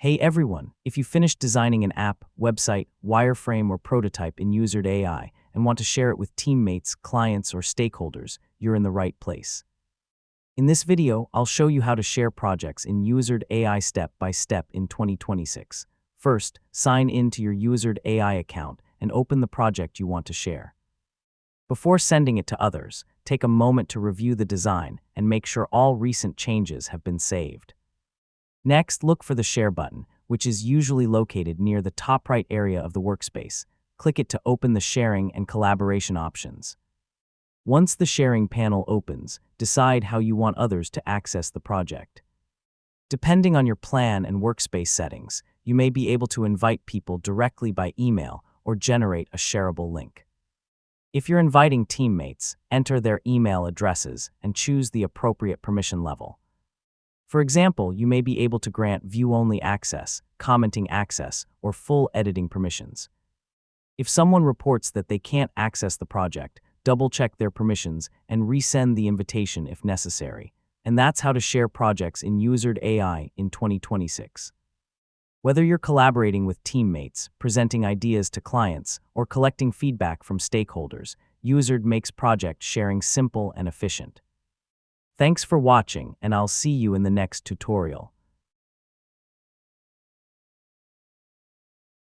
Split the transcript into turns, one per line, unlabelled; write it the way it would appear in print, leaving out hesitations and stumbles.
Hey everyone, if you finished designing an app, website, wireframe, or prototype in Uizard AI and want to share it with teammates, clients, or stakeholders, you're in the right place. In this video, I'll show you how to share projects in Uizard AI step by step in 2026. First, sign in to your Uizard AI account and open the project you want to share. Before sending it to others, take a moment to review the design and make sure all recent changes have been saved. Next, look for the Share button, which is usually located near the top right area of the workspace. Click it to open the sharing and collaboration options. Once the sharing panel opens, decide how you want others to access the project. Depending on your plan and workspace settings, you may be able to invite people directly by email or generate a shareable link. If you're inviting teammates, enter their email addresses and choose the appropriate permission level. For example, you may be able to grant view-only access, commenting access, or full editing permissions. If someone reports that they can't access the project, double-check their permissions and resend the invitation if necessary. And that's how to share projects in Uizard AI in 2026. Whether you're collaborating with teammates, presenting ideas to clients, or collecting feedback from stakeholders, Uizard makes project sharing simple and efficient. Thanks for watching, and I'll see you in the next tutorial.